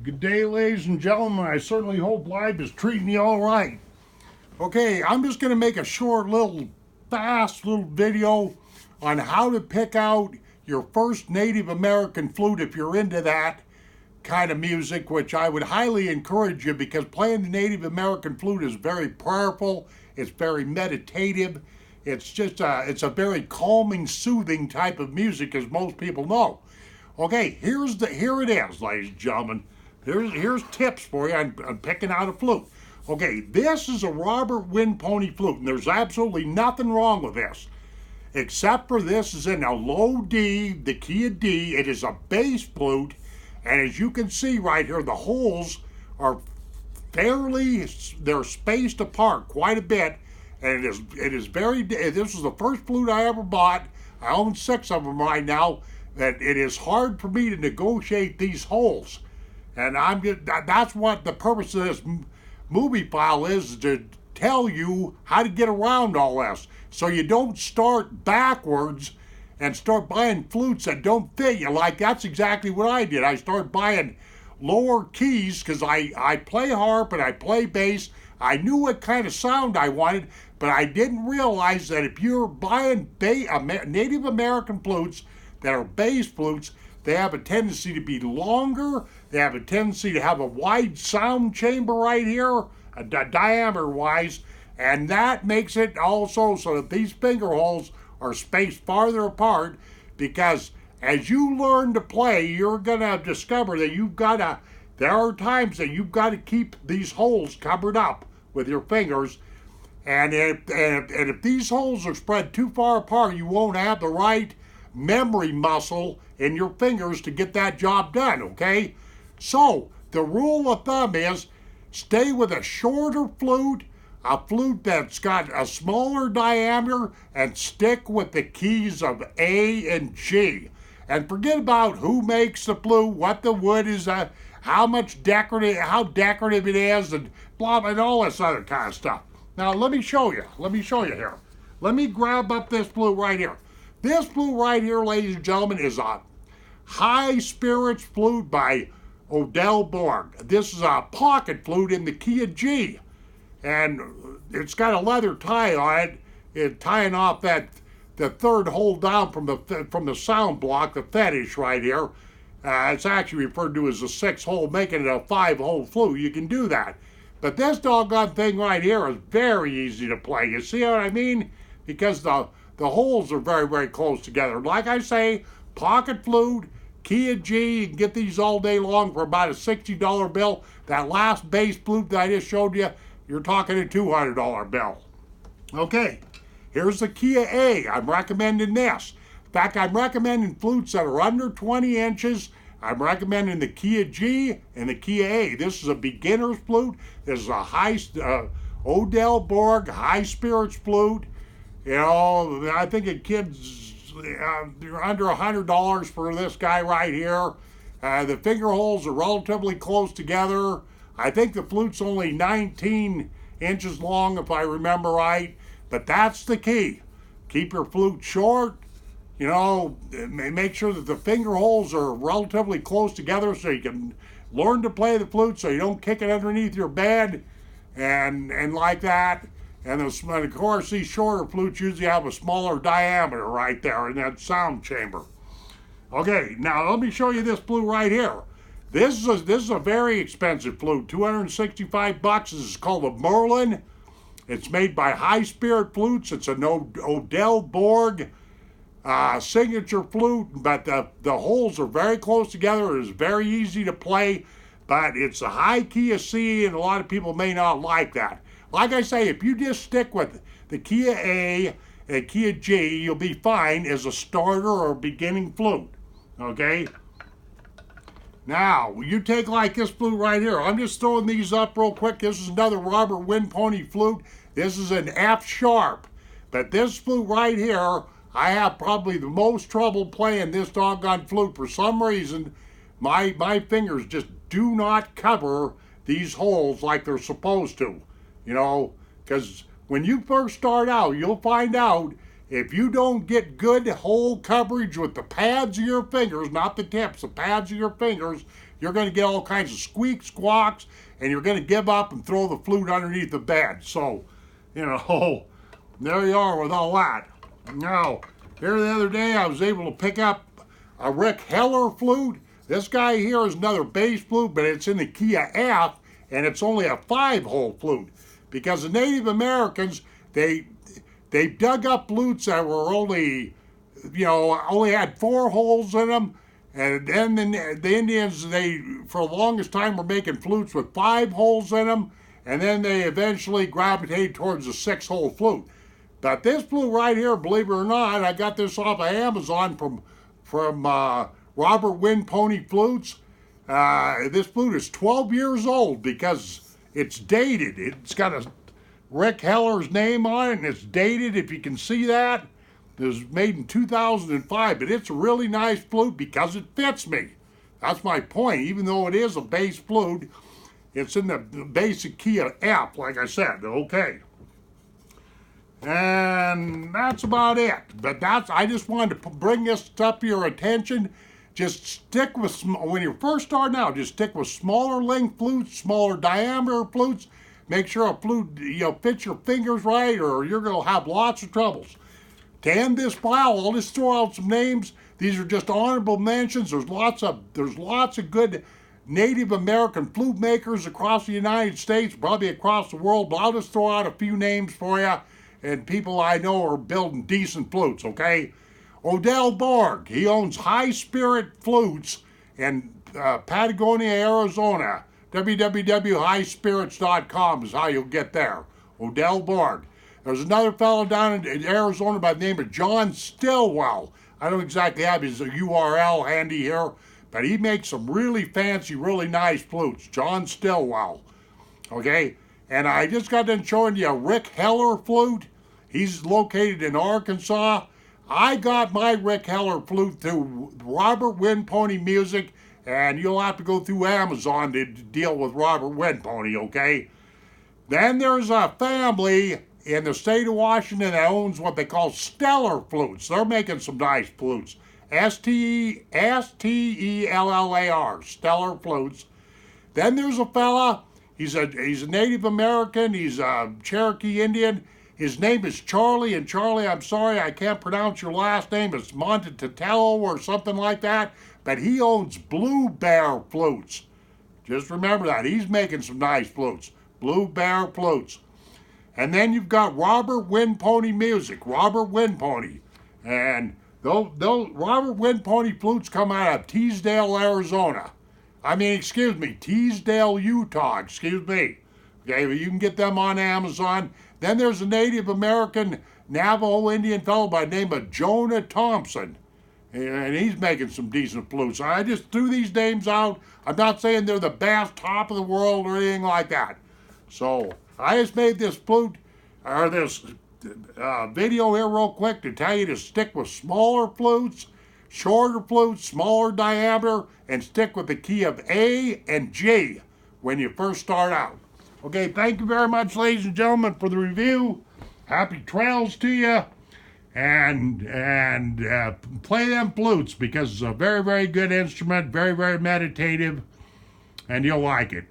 Good day, ladies and gentlemen. I certainly hope life is treating you all right. Okay, I'm just going to make a short fast little video on how to pick out your first Native American flute if you're into that kind of music, which I would highly encourage you, because playing the Native American flute is very prayerful, it's very meditative, it's a very calming, soothing type of music, as most people know. Okay, here it is, ladies and gentlemen. Here's tips for you on picking out a flute. Okay, this is a Robert Wind Pony flute, and there's absolutely nothing wrong with this, except for this is in a low D, the key of D. It is a bass flute, and as you can see right here, the holes are they're spaced apart quite a bit, and it is very. This was the first flute I ever bought. I own 6 of them right now. That it is hard for me to negotiate these holes. And that's what the purpose of this movie file is, to tell you how to get around all this. So you don't start backwards and start buying flutes that don't fit you. Like, that's exactly what I did. I started buying lower keys because I play harp and I play bass. I knew what kind of sound I wanted, but I didn't realize that if you're buying Native American flutes that are bass flutes, they have a tendency to be longer. They have a tendency to have a wide sound chamber right here, diameter-wise, and that makes it also so that these finger holes are spaced farther apart, because as you learn to play, you're going to discover that there are times that you've got to keep these holes covered up with your fingers, and if these holes are spread too far apart, you won't have the right memory muscle in your fingers to get that job done, okay? So, the rule of thumb is stay with a shorter flute, a flute that's got a smaller diameter, and stick with the keys of A and G. And forget about who makes the flute, what the wood is, how decorative it is, and blah, and all this other kind of stuff. Now, let me show you here. Let me grab up this flute right here. This flute right here, ladies and gentlemen, is a High Spirits flute by Odell Borg. This is a pocket flute in the key of G, and it's got a leather tie on it, tying off the third hole down from the sound block, the fetish right here. It's actually referred to as a 6-hole, making it a 5-hole flute. You can do that, but this doggone thing right here is very easy to play. You see what I mean? Because the holes are very, very close together. Like I say, pocket flute, key of G, you can get these all day long for about a $60 bill. That last bass flute that I just showed you, you're talking a $200 bill. Okay, here's the key of A. I'm recommending this. In fact, I'm recommending flutes that are under 20 inches. I'm recommending the key of G and the key of A. This is a beginner's flute. This is a Odell Borg High Spirits flute. You know, I think a kid's under $100 for this guy right here. The finger holes are relatively close together. I think the flute's only 19 inches long, if I remember right. But that's the key. Keep your flute short. You know, make sure that the finger holes are relatively close together so you can learn to play the flute, so you don't kick it underneath your bed and like that. And of course, these shorter flutes usually have a smaller diameter right there in that sound chamber. Okay, now let me show you this flute right here. This is a very expensive flute, $265. This is called a Merlin. It's made by High Spirit Flutes. It's an Odell Borg signature flute, but the holes are very close together. It is very easy to play, but it's a high key of C, and a lot of people may not like that. Like I say, if you just stick with the key of A and key of G, you'll be fine as a starter or beginning flute, okay? Now, you take like this flute right here. I'm just throwing these up real quick. This is another Robert Wind Pony flute. This is an F sharp. But this flute right here, I have probably the most trouble playing this doggone flute. For some reason, my fingers just do not cover these holes like they're supposed to. You know, because when you first start out, you'll find out if you don't get good hole coverage with the pads of your fingers, not the tips, the pads of your fingers, you're going to get all kinds of squeaks, squawks, and you're going to give up and throw the flute underneath the bed. So, you know, there you are with all that. Now, here the other day I was able to pick up a Rick Heller flute. This guy here is another bass flute, but it's in the key of F, and it's only a 5-hole flute. Because the Native Americans, they dug up flutes that were only had 4 holes in them, and then the Indians, they for the longest time were making flutes with 5 holes in them, and then they eventually gravitated towards the 6-hole flute. But this flute right here, believe it or not, I got this off of Amazon from Robert Wind Pony Flutes. This flute is 12 years old because it's dated. It's got a Rick Heller's name on it, and it's dated, if you can see that. It was made in 2005, but it's a really nice flute because it fits me. That's my point. Even though it is a bass flute, it's in the basic key of F, like I said. Okay. And that's about it. But I just wanted to bring this up to your attention. Just stick with, when you're first starting out, just stick with smaller length flutes, smaller diameter flutes. Make sure a flute, fits your fingers right, or you're going to have lots of troubles. To end this file, I'll just throw out some names. These are just honorable mentions. There's lots of good Native American flute makers across the United States, probably across the world, but I'll just throw out a few names for you, and people I know are building decent flutes, okay? Odell Borg, he owns High Spirit Flutes in Patagonia, Arizona. www.highspirits.com is how you'll get there. Odell Borg. There's another fellow down in Arizona by the name of John Stillwell. I don't exactly have his URL handy here, but he makes some really fancy, really nice flutes. John Stillwell. Okay? And I just got done showing you a Rick Heller flute. He's located in Arkansas. I got my Rick Heller flute through Robert Wind Pony Music, and you'll have to go through Amazon to deal with Robert Wind Pony, okay? Then there's a family in the state of Washington that owns what they call Stellar Flutes. They're making some nice flutes. Stellar, Stellar Flutes. Then there's a fella, he's a Native American, he's a Cherokee Indian. His name is Charlie, and Charlie, I'm sorry, I can't pronounce your last name. It's Montetelo or something like that, but he owns Blue Bear Flutes. Just remember that. He's making some nice flutes. Blue Bear Flutes. And then you've got Robert Wind Pony Music, Robert Wind Pony. And those Robert Wind Pony flutes come out of Teasdale, Arizona. Teasdale, Utah, excuse me. Okay, but you can get them on Amazon. Then there's a Native American Navajo Indian fellow by the name of Jonah Thompson. And he's making some decent flutes. I just threw these names out. I'm not saying they're the best, top of the world, or anything like that. So I just made this video here real quick to tell you to stick with smaller flutes, shorter flutes, smaller diameter, and stick with the key of A and G when you first start out. Okay, thank you very much, ladies and gentlemen, for the review. Happy trails to you. And play them flutes because it's a very, very good instrument, very, very meditative, and you'll like it.